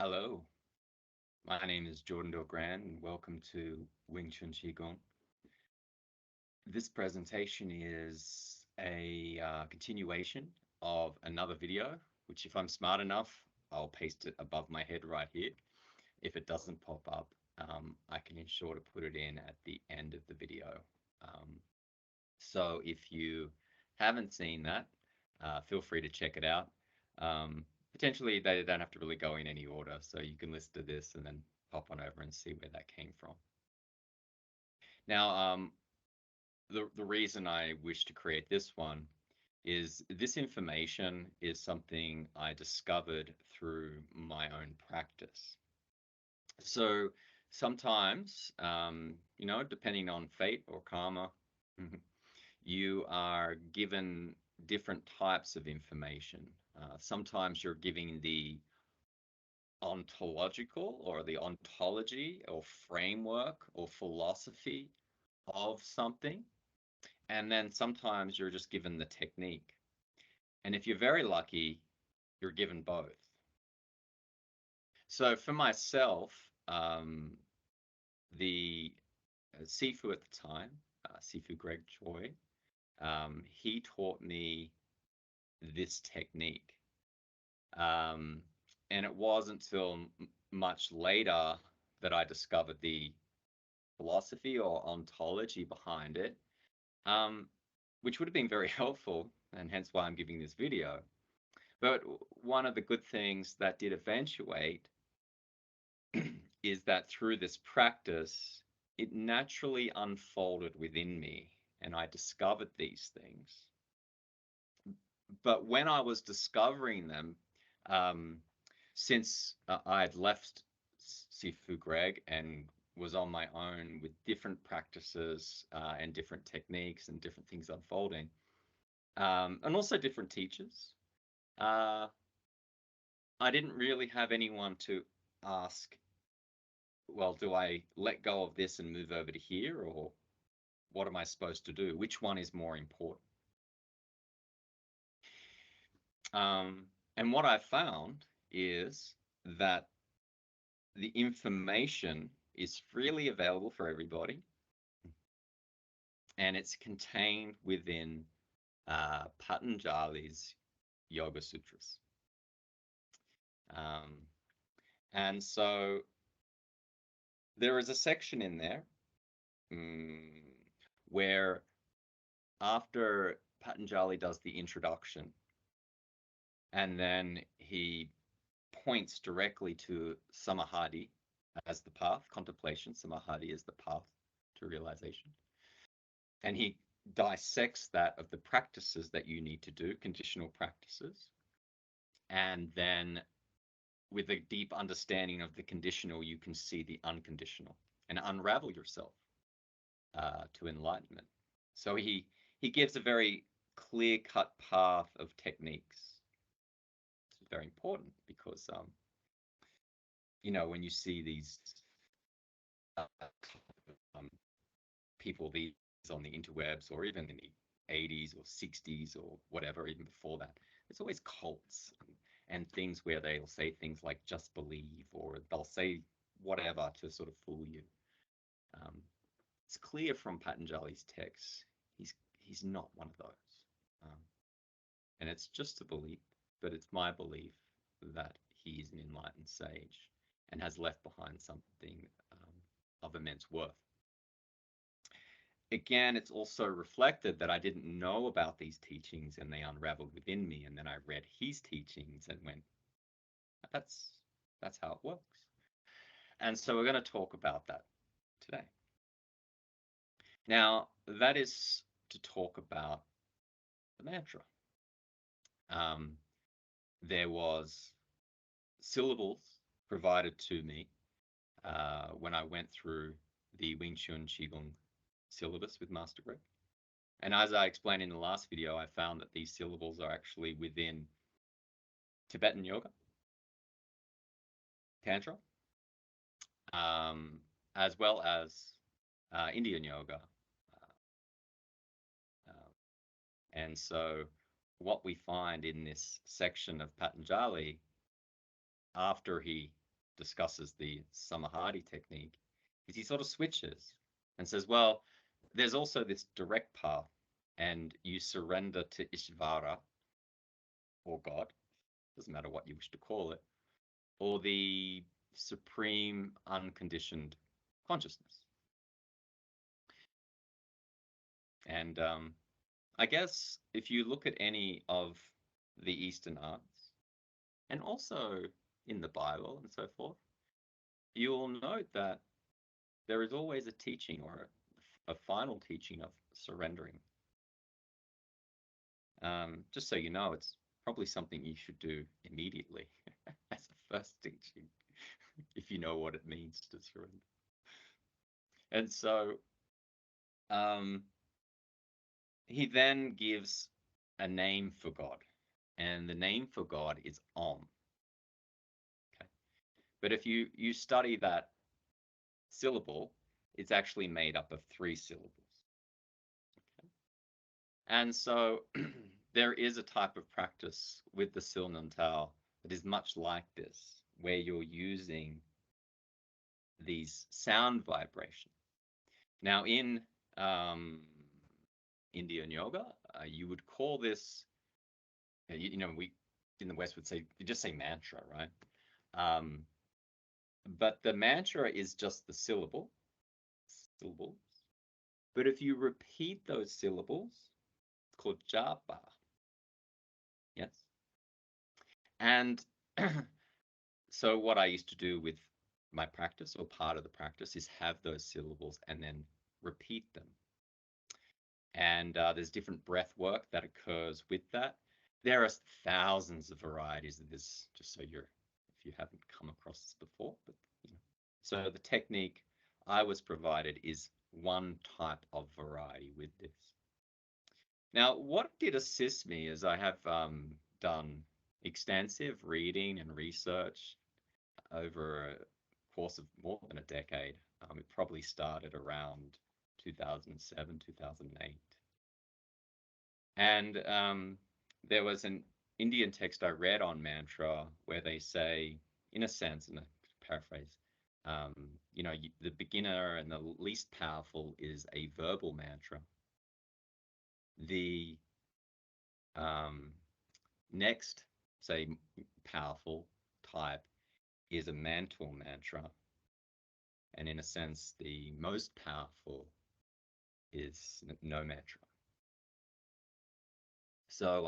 Hello, my name is Jordan Delgrand, and welcome to Wing Chun Qigong. This presentation is a continuation of another video, which if I'm smart enough, I'll paste it above my head right here. If it doesn't pop up, I can ensure to put it in at the end of the video. Um, so if you haven't seen that, feel free to check it out. Potentially, they don't have to really go in any order, so you can listen to this and then pop on over and see where that came from. Now, the reason I wish to create this one is this information is something I discovered through my own practice. So sometimes, depending on fate or karma, you are given different types of information. Sometimes you're giving the ontological or the ontology or framework or philosophy of something. And then sometimes you're just given the technique. And if you're very lucky, you're given both. So for myself, the Sifu at the time, Sifu Greg Choi, he taught me this technique. And it wasn't until much later that I discovered the philosophy or ontology behind it, which would have been very helpful, and hence why I'm giving this video. But one of the good things that did eventuate is that through this practice, it naturally unfolded within me, and I discovered these things. But when I was discovering them, um, since I had left Sifu Greg and was on my own with different practices and different techniques and different things unfolding, and also different teachers, uh, I didn't really have anyone to ask, well, do I let go of this and move over to here, or what am I supposed to do? Which one is more important? Um, and what I found is that the information is freely available for everybody, and it's contained within Patanjali's Yoga Sutras. Um, and so there is a section in there where after Patanjali does the introduction, and then he points directly to Samadhi as the path, contemplation, Samadhi is the path to realization. And he dissects that of the practices that you need to do, conditional practices. And then with a deep understanding of the conditional, you can see the unconditional and unravel yourself to enlightenment. So he gives a very clear-cut path of techniques. It's very important because when you see these um, people these on the interwebs or even in the 80s or 60s or whatever, even before that, there's always cults and things where they'll say things like just believe, or they'll say whatever to sort of fool you. Um, it's clear from Patanjali's texts, he's not one of those. Um, and it's just a belief, but it's my belief that he is an enlightened sage and has left behind something of immense worth. Again, it's also reflected that I didn't know about these teachings and they unraveled within me. And then I read his teachings and went, that's how it works. And so we're going to talk about that today. Now, that is to talk about the mantra. There was syllables provided to me when I went through the Wing Chun Qigong syllabus with Master Greg. And as I explained in the last video, I found that these syllables are actually within Tibetan yoga, Tantra, as well as Indian yoga. And so what we find in this section of Patanjali, after he discusses the Samahati technique is he sort of switches and says, well, there's also this direct path, and you surrender to Ishvara, or God, doesn't matter what you wish to call it, or the supreme unconditioned consciousness. And I guess if you look at any of the Eastern arts, and also in the Bible and so forth, you will note that there is always a teaching or a final teaching of surrendering. Just so you know, it's probably something you should do immediately as a first teaching, if you know what it means to surrender. And so he then gives a name for God, and the name for God is Om. Okay. But if you study that syllable, it's actually made up of 3 syllables. Okay. And so there is a type of practice with the Sil Nun Tao that is much like this, where you're using these sound vibrations. Now, in Indian yoga, you would call this, we in the West would say, you just say mantra, right? But the mantra is just the syllables. But if you repeat those syllables, it's called japa. Yes. And so what I used to do with my practice, or part of the practice, is have those syllables and then repeat them. And there's different breath work that occurs with that. There are thousands of varieties of this, just so if you haven't come across this before. But so the technique I was provided is one type of variety with this. Now, what did assist me is I have done extensive reading and research over a course of more than a decade. It probably started around 2007, 2008. And there was an Indian text I read on mantra where they say, in a sense, in a paraphrase, the beginner and the least powerful is a verbal mantra. The next, say, powerful type is a mental mantra. And in a sense, the most powerful is no mantra. So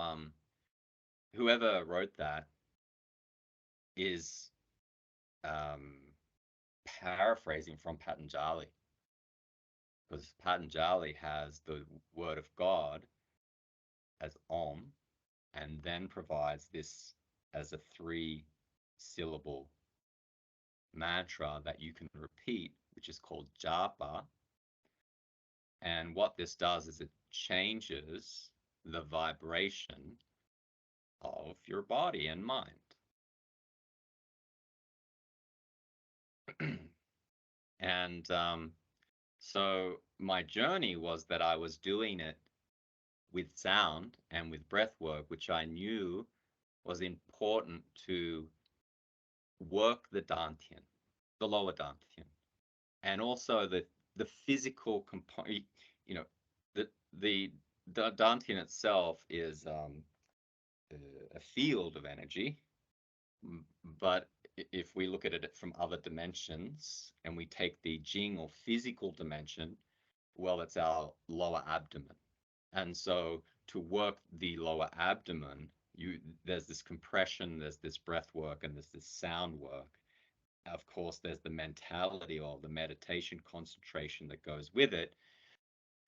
whoever wrote that is paraphrasing from Patanjali, because Patanjali has the word of God as Om, and then provides this as a 3-syllable mantra that you can repeat, which is called japa. And what this does is it changes the vibration of your body and mind. And so my journey was that I was doing it with sound and with breath work, which I knew was important to work the dantian, the lower dantian, and also the physical component. The dantian itself is a field of energy, but if we look at it from other dimensions and we take the jing or physical dimension, well, it's our lower abdomen. And so to work the lower abdomen, there's this compression, there's this breath work, and there's this sound work. Of course, there's the mentality or the meditation concentration that goes with it,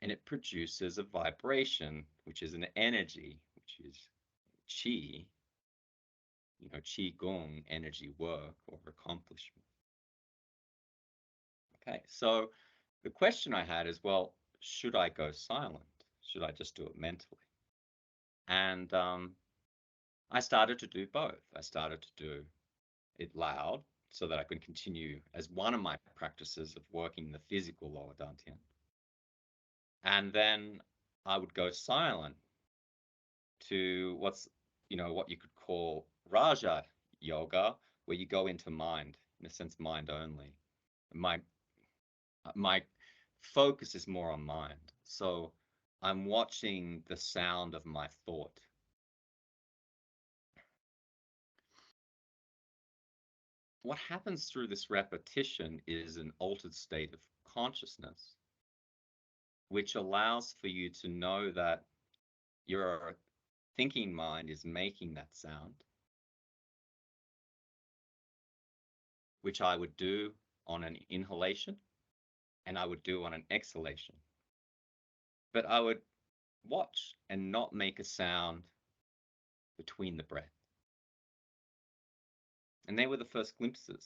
and it produces a vibration, which is an energy, which is qi, qi gong, energy work or accomplishment. Okay, so the question I had is, well, should I go silent? Should I just do it mentally? And I started to do both. I started to do it loud so that I could continue as one of my practices of working the physical lower dantian. And then I would go silent to what you could call Raja yoga, where you go into mind. in a sense, mind only. My focus is more on mind. So I'm watching the sound of my thought. What happens through this repetition is an altered state of consciousness, which allows for you to know that your thinking mind is making that sound, which I would do on an inhalation and I would do on an exhalation. But I would watch and not make a sound between the breath. And they were the first glimpses.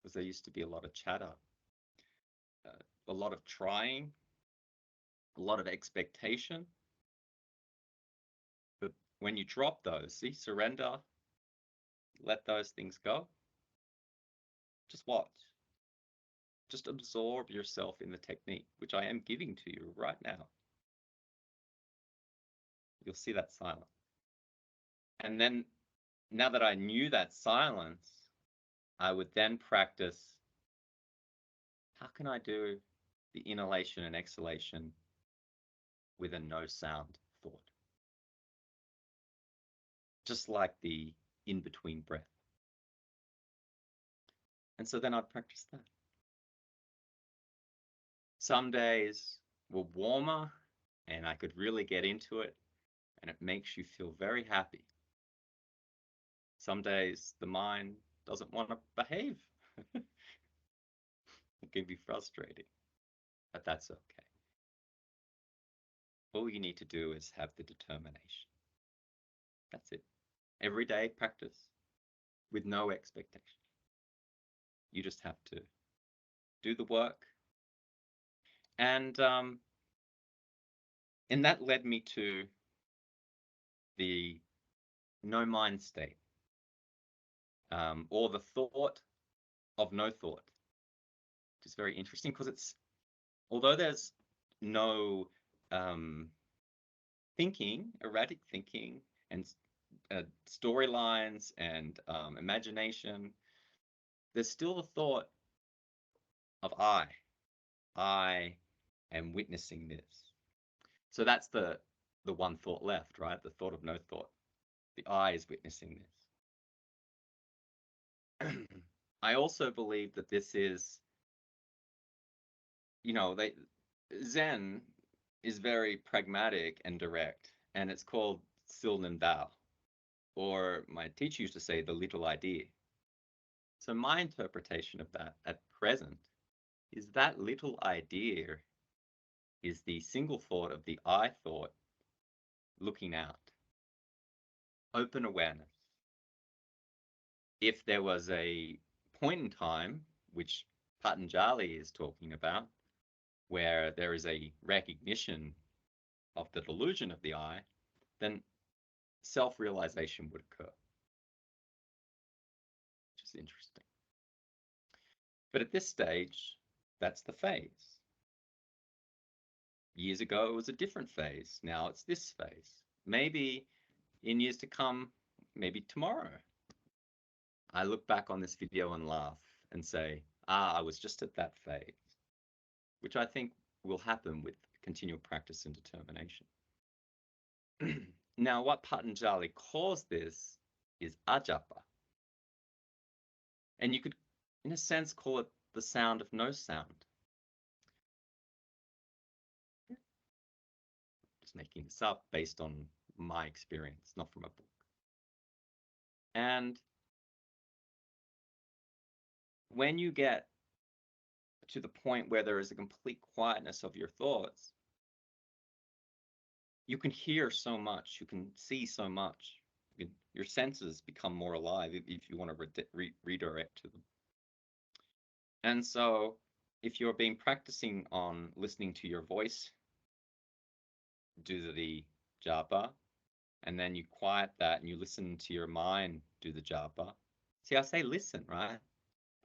Because there used to be a lot of chatter, a lot of trying, a lot of expectation. But when you drop those, see, surrender, let those things go. Just watch. Just absorb yourself in the technique, which I am giving to you right now. You'll see that silence. And then, now that I knew that silence, I would then practice, how can I do the inhalation and exhalation with a no sound thought? Just like the in-between breath. And so then I'd practice that. Some days were warmer and I could really get into it, and it makes you feel very happy. Some days the mind doesn't want to behave. It can be frustrating, but that's okay. All you need to do is have the determination. That's it. Every day practice with no expectation. You just have to do the work. And that led me to the no mind state, or the thought of no thought, which is very interesting because it's, although there's no thinking, erratic thinking, and storylines and imagination, there's still the thought of I am witnessing this. So that's the one thought left, right? The thought of no thought. The I is witnessing this. I also believe that this is, Zen is very pragmatic and direct, and it's called Silnen Dao, or my teacher used to say the little idea. So my interpretation of that at present is that little idea is the single thought of the I thought looking out. Open awareness. If there was a point in time, which Patanjali is talking about, where there is a recognition of the delusion of the I, then self-realization would occur, which is interesting. But at this stage, that's the phase. Years ago, it was a different phase. Now it's this phase. Maybe in years to come, maybe tomorrow, I look back on this video and laugh and say, I was just at that phase, which I think will happen with continual practice and determination. Now, what Patanjali calls this is ajapa. And you could, in a sense, call it the sound of no sound. Just making this up based on my experience, not from a book. And when you get to the point where there is a complete quietness of your thoughts, you can hear so much, you can see so much. Your senses become more alive if you want to redirect to them. And so if you're been practicing on listening to your voice, do the japa, and then you quiet that and you listen to your mind, do the japa. See, I say listen, right?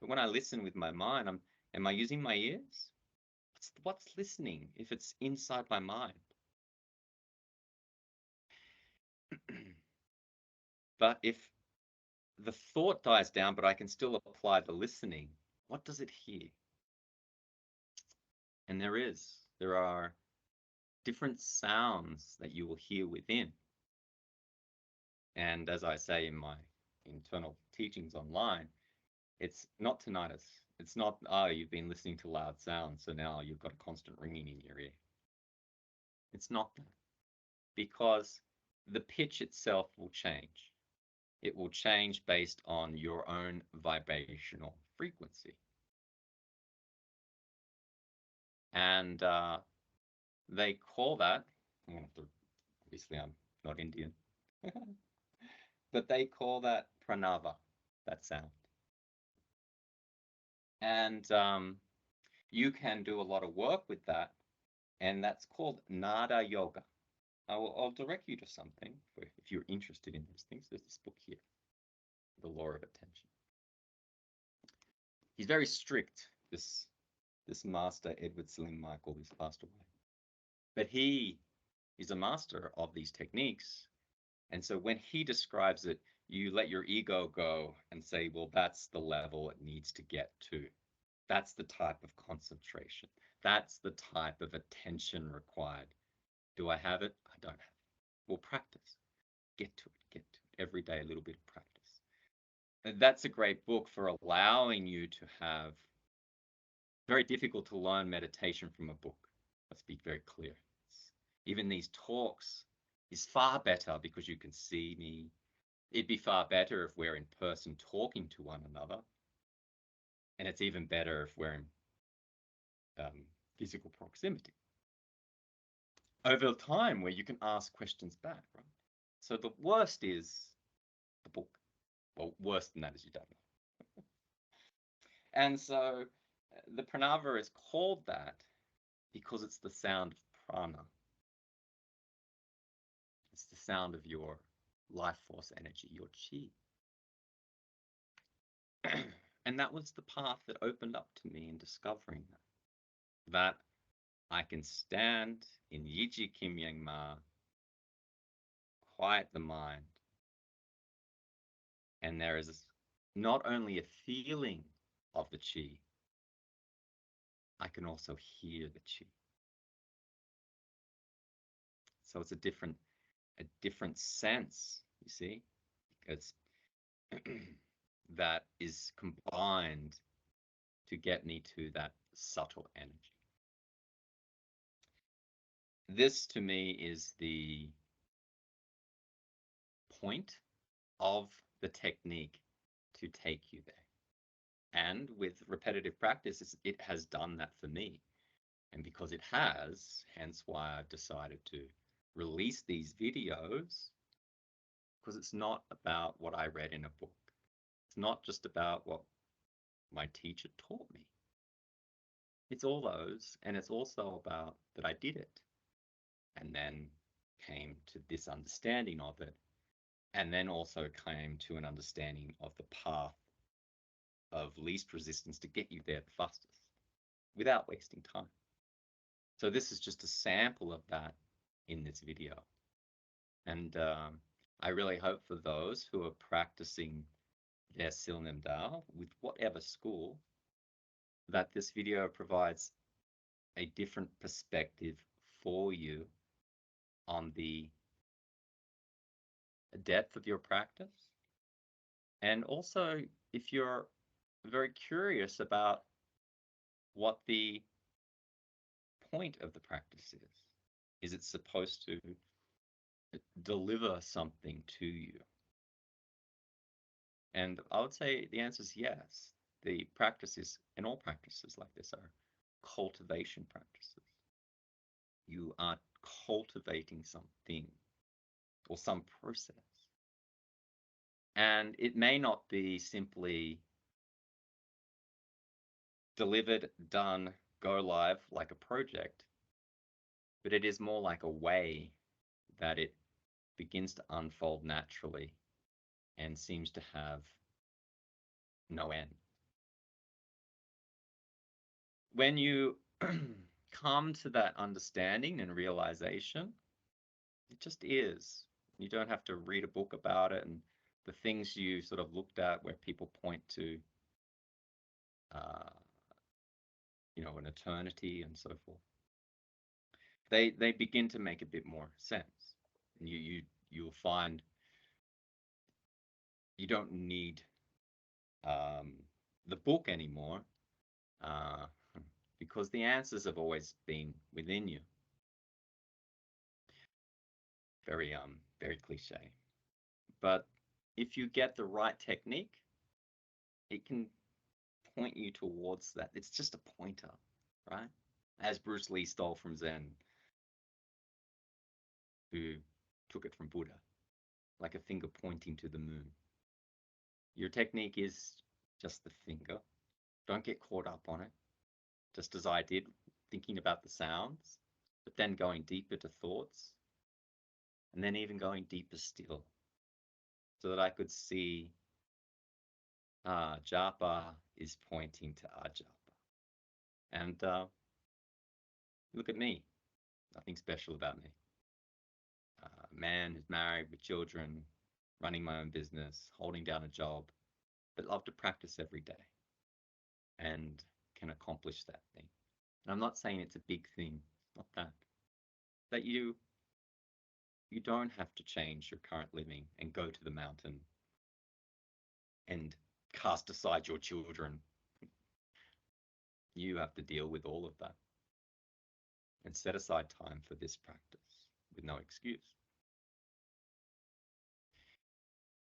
But when I listen with my mind, am I using my ears? What's listening if it's inside my mind? But if the thought dies down, but I can still apply the listening. What does it hear? And there are different sounds that you will hear within. And as I say in my internal teachings online, it's not tinnitus. It's not, oh, you've been listening to loud sounds, so now you've got a constant ringing in your ear. It's not that, because the pitch itself will change. It will change based on your own vibrational frequency. And they call that, obviously I'm not Indian, but they call that pranava, that sound. And you can do a lot of work with that, and that's called Nada Yoga. I'll direct you to something if you're interested in these things. There's this book here, The Law of Attention. He's very strict, this master, Edward Slim Michael, who's passed away. But he is a master of these techniques. And so when he describes it, you let your ego go and say, well, that's the level it needs to get to. That's the type of concentration. That's the type of attention required. Do I have it? I don't have it. Well, practice. Get to it every day, a little bit of practice. And that's a great book for allowing you to have, very difficult to learn meditation from a book. Let's be very clear. Even these talks is far better because you can see me. It'd be far better if we're in person talking to one another. And it's even better if we're in physical proximity. Over time, where you can ask questions back, right? So the worst is the book. Well, worse than that is you don't know. And so the pranava is called that because it's the sound of prana. It's the sound of your life force energy, your chi. And that was the path that opened up to me in discovering that I can stand in Yiji Kim Yang Ma, quiet the mind, and there is not only a feeling of the chi, I can also hear the chi. So it's a different sense, you see, because that is combined to get me to that subtle energy. This to me is the point of the technique to take you there. And with repetitive practice, it has done that for me. And because it has, hence why I've decided to release these videos, because it's not about what I read in a book. It's not just about what my teacher taught me. It's all those, and it's also about that I did it and then came to this understanding of it, and then also came to an understanding of the path of least resistance to get you there the fastest without wasting time. So this is just a sample of that in this video. And I really hope for those who are practicing their Silnam Dao with whatever school, that this video provides a different perspective for you on the depth of your practice. And also, if you're very curious about what the point of the practice is it supposed to deliver something to you? And I would say the answer is yes. The practices, and all practices like this, are cultivation practices. You are cultivating something or some process. And it may not be simply delivered, done, go live like a project, but it is more like a way that it begins to unfold naturally and seems to have no end. When you come to that understanding and realization, it just is. You don't have to read a book about it and the things you sort of looked at where people point to, uh, an eternity and so forth, they begin to make a bit more sense. And you'll find you don't need um, the book anymore, uh, because the answers have always been within you. Very cliche. But if you get the right technique, it can point you towards that. It's just a pointer, right? As Bruce Lee stole from Zen, who took it from Buddha, like a finger pointing to the moon. Your technique is just the finger. Don't get caught up on it, just as I did, thinking about the sounds, but then going deeper to thoughts, and then even going deeper still, so that I could see Japa is pointing to Ajapa. And look at me, nothing special about me. Man who's married with children, running my own business, holding down a job, but love to practice every day and can accomplish that thing. And I'm not saying it's a big thing, not that. That you don't have to change your current living and go to the mountain and cast aside your children. You have to deal with all of that and set aside time for this practice with no excuse.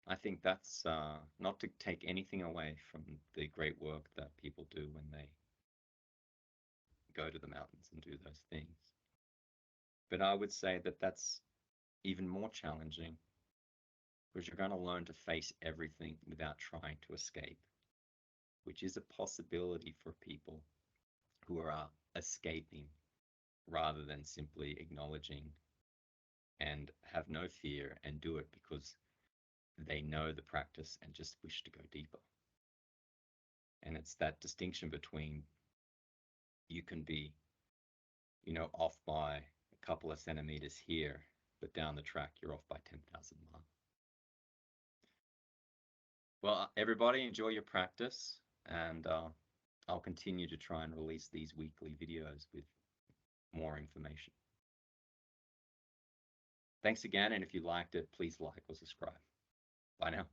I think that's not to take anything away from the great work that people do when they go to the mountains and do those things. But I would say that that's even more challenging, because you're going to learn to face everything without trying to escape, which is a possibility for people who are escaping rather than simply acknowledging and have no fear and do it because they know the practice and just wish to go deeper. And it's that distinction between you can be, off by a couple of centimeters here, but down the track, you're off by 10,000 miles. Well, everybody, enjoy your practice, and I'll continue to try and release these weekly videos with more information. Thanks again, and if you liked it, please like or subscribe. Bye now.